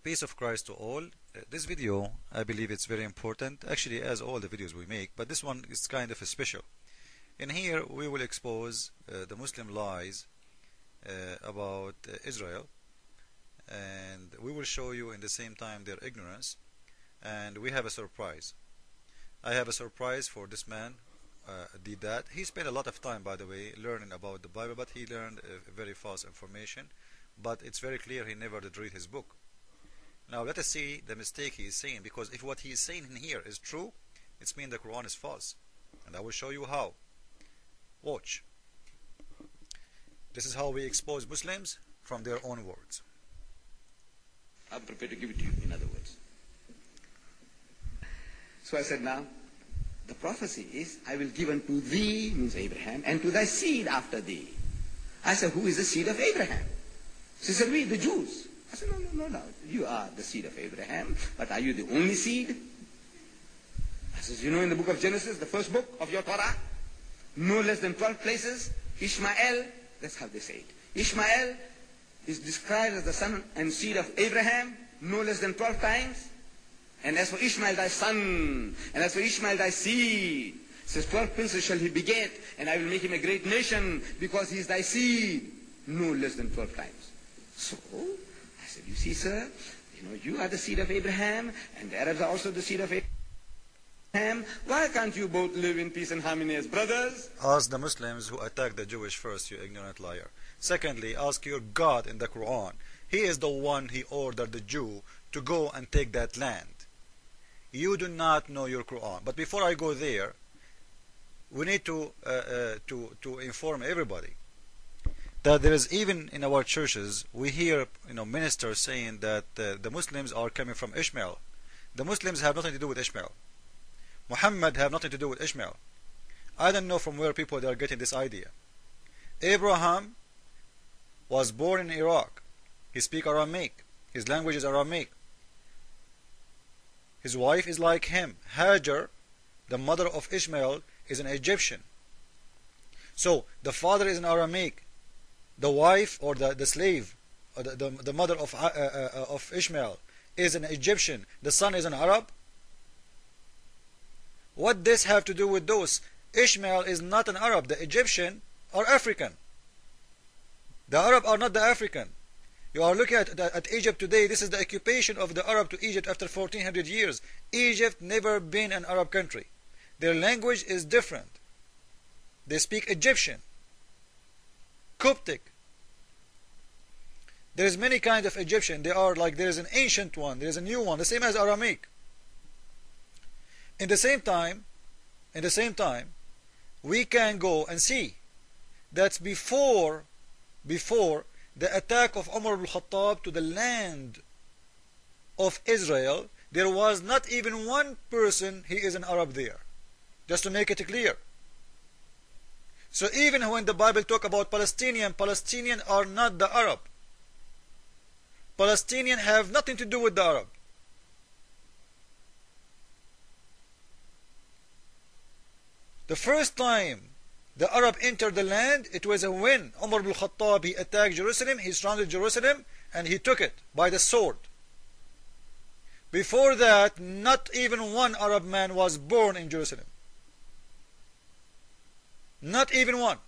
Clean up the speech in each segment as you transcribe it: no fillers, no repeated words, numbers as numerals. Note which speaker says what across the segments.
Speaker 1: Peace of Christ to all. This video, I believe it's very important, actually as all the videos we make, but this one is kind of a special. In here we will expose the Muslim lies about Israel, and we will show you in the same time their ignorance, and we have a surprise. I have a surprise for this man did that. He spent a lot of time, by the way, learning about the Bible, but he learned very false information, but it's very clear he never did read his book. Now let us see the mistake he is saying, because if what he is saying in here is true, it means the Quran is false, and I will show you how. Watch. This is how we expose Muslims from their own words.
Speaker 2: I'm prepared to give it to you, in other words. So I said, now, the prophecy is, I will give unto thee, means Abraham, and to thy seed after thee. I said, who is the seed of Abraham? She said, we, the Jews. I said, no. You are the seed of Abraham, but are you the only seed? I said, you know, in the book of Genesis, the first book of your Torah, no less than 12 places, Ishmael, that's how they say it. Ishmael is described as the son and seed of Abraham, no less than 12 times. And as for Ishmael thy son, and as for Ishmael thy seed, says 12 princes shall he beget, and I will make him a great nation, because he is thy seed, no less than 12 times. So, I said, you see, sir, you know, you are the seed of Abraham, and the Arabs are also the seed of Abraham. Why can't you both live in peace and harmony as brothers?
Speaker 1: Ask the Muslims who attack the Jewish first, you ignorant liar. Secondly, ask your God in the Quran. He is the one he ordered the Jew to go and take that land. You do not know your Quran. But before I go there, we need to inform everybody that there is, even in our churches, we hear ministers saying that the Muslims are coming from Ishmael. The Muslims have nothing to do with Ishmael. Muhammad have nothing to do with Ishmael. I don't know from where people are getting this idea. Abraham was born in Iraq. He speaks Aramaic. His language is Aramaic. His wife is like him. Hajar, the mother of Ishmael, is an Egyptian. So the father is an Aramaic. The wife, or the slave, or the mother of Ishmael is an Egyptian. The son is an Arab. What does this have to do with those? Ishmael is not an Arab. The Egyptian are African. The Arab are not the African. You are looking at Egypt today. This is the occupation of the Arab to Egypt after 1400 years. Egypt never been an Arab country. Their language is different. They speak Egyptian, Coptic. There is many kinds of Egyptian. They are like, there is an ancient one, there is a new one, the same as Aramaic. In the same time, we can go and see that before the attack of Umar ibn Khattab to the land of Israel, there was not even one person he is an Arab there. Just to make it clear. So even when the Bible talk about Palestinian are not the Arab. Palestinians have nothing to do with the Arab. The first time the Arab entered the land, it was when Umar ibn Khattab, he attacked Jerusalem, he surrounded Jerusalem, and he took it by the sword. Before that, not even one Arab man was born in Jerusalem. Not even one.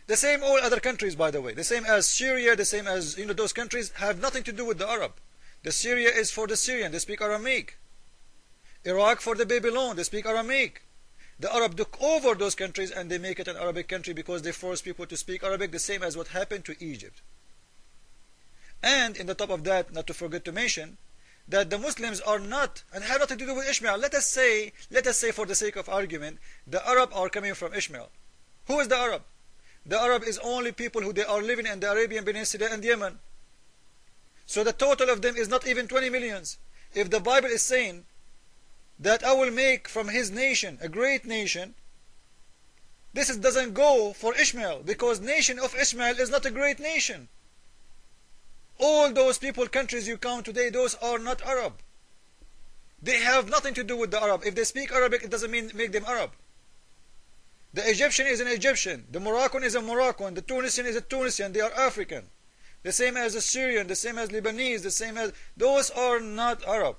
Speaker 1: The same all other countries, by the way. The same as Syria, the same as, those countries have nothing to do with the Arab. The Syria is for the Syrian, they speak Aramaic. Iraq for the Babylon, they speak Aramaic. The Arab took over those countries and they make it an Arabic country because they force people to speak Arabic, the same as what happened to Egypt. And in the top of that, not to forget to mention, that the Muslims are not, and have nothing to do with Ishmael. Let us say for the sake of argument, the Arab are coming from Ishmael. Who is the Arab? The Arab is only people who they are living in the Arabian Peninsula and Yemen. So the total of them is not even 20 millions. If the Bible is saying that I will make from his nation a great nation, this doesn't go for Ishmael, because nation of Ishmael is not a great nation. All those people, countries you count today, those are not Arab. They have nothing to do with the Arab. If they speak Arabic, it doesn't make them Arab. The Egyptian is an Egyptian. The Moroccan is a Moroccan. The Tunisian is a Tunisian. They are African. the same as the Syrian, the same as Lebanese, the same as... Those are not Arab.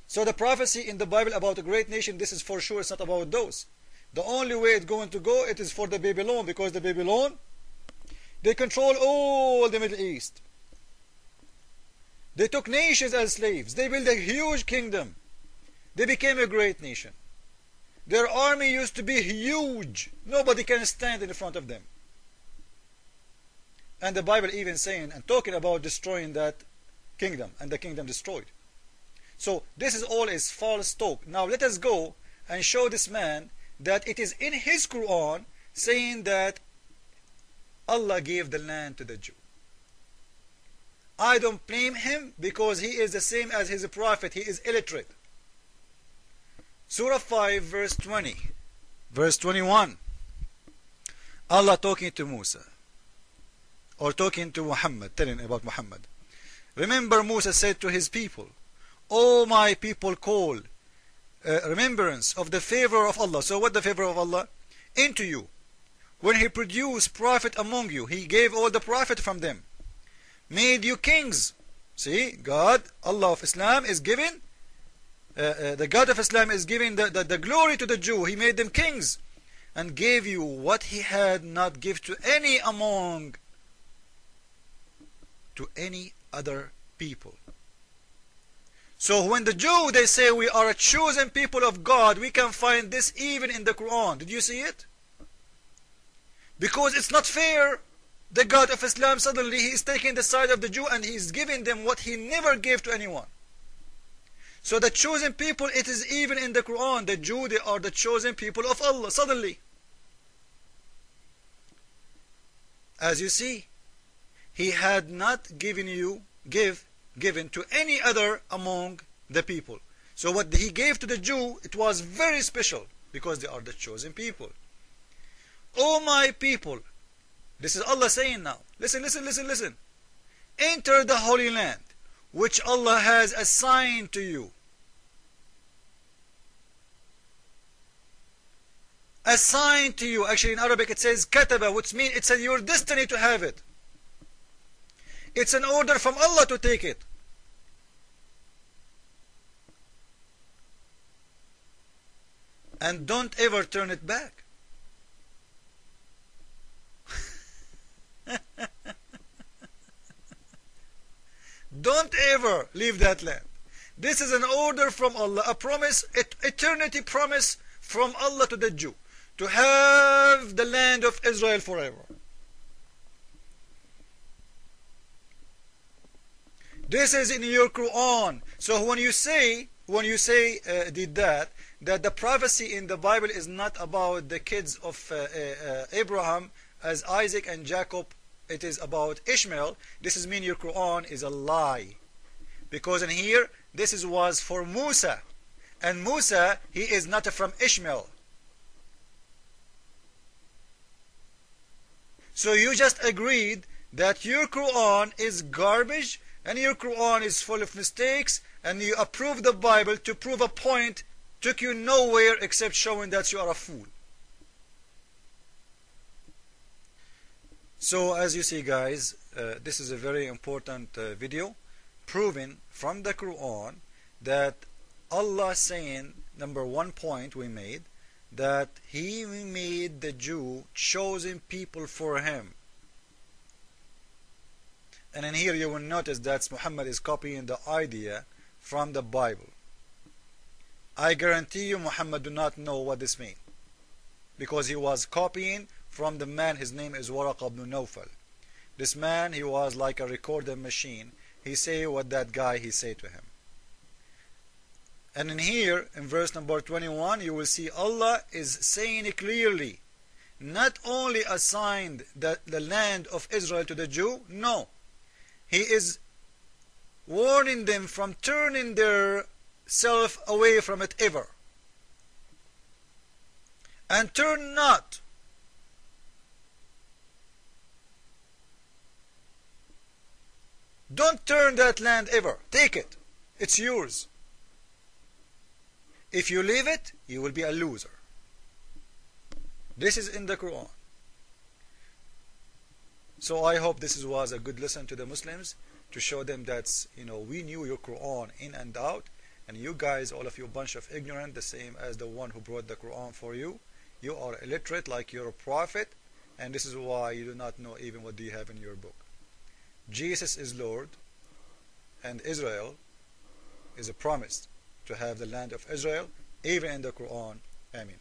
Speaker 1: So the prophecy in the Bible about a great nation, this is for sure, it's not about those. The only way it's going to go, it is for the Babylon, because the Babylon, they control all the Middle East. They took nations as slaves. They built a huge kingdom. They became a great nation. Their army used to be huge. Nobody can stand in front of them. And the Bible even saying and talking about destroying that kingdom, and the kingdom destroyed. So this is all is false talk. Now let us go and show this man that it is in his Quran saying that Allah gave the land to the Jew. I don't blame him because he is the same as his prophet. He is illiterate. Surah 5 verse 20, verse 21. Allah talking to Musa, or talking to Muhammad, telling about Muhammad. Remember, Musa said to his people, "O my people, call remembrance of the favor of Allah." So what the favor of Allah? Into you. When he produced prophet among you, he gave all the prophet from them. Made you kings. See, God, Allah of Islam is giving, the God of Islam is giving the glory to the Jew. He made them kings and gave you what he had not give to any among, to any other people. So when the Jew, they say we are a chosen people of God, we can find this even in the Quran. Did you see it? Because it's not fair. The God of Islam suddenly he is taking the side of the Jew and he is giving them what he never gave to anyone. So the chosen people, it is even in the Quran. The Jew, they are the chosen people of Allah suddenly. As you see, he had not given to any other among the people. So what he gave to the Jew, it was very special because they are the chosen people. O my people, this is Allah saying now. Listen, listen, listen, listen. Enter the Holy Land, which Allah has assigned to you. Assigned to you. Actually in Arabic it says kataba, which means it's in your destiny to have it. It's an order from Allah to take it. And don't ever turn it back. Don't ever leave that land. This is an order from Allah, a promise, eternity promise from Allah to the Jew, to have the land of Israel forever. This is in your Quran. So when you say that the prophecy in the Bible is not about the kids of Abraham as Isaac and Jacob, it is about Ishmael, this is mean your Quran is a lie. Because in here, this was for Musa. And Musa, he is not from Ishmael. So you just agreed that your Quran is garbage and your Quran is full of mistakes, and you approve the Bible to prove a point, took you nowhere except showing that you are a fool. So as you see guys, this is a very important video proving from the Quran that Allah saying, number one point we made, that he made the Jew chosen people for him. And in here you will notice that Muhammad is copying the idea from the Bible. I guarantee you Muhammad do not know what this means, because he was copying from the man, his name is Waraq ibn Nawfal. This man, he was like a recorder machine. He say what that guy he say to him. And in here, in verse number 21, you will see Allah is saying it clearly, not only assigned the land of Israel to the Jew, no. He is warning them from turning their self away from it ever. And turn not. Don't turn that land ever. Take it. It's yours. If you leave it, you will be a loser. This is in the Quran. So I hope this was a good lesson to the Muslims, to show them that, we knew your Quran in and out, and you guys, all of you, bunch of ignorant, the same as the one who brought the Quran for you. You are illiterate like you're a prophet, and this is why you do not know even what do you have in your book. Jesus is Lord, and Israel is a promise to have the land of Israel, even in the Quran. Amen.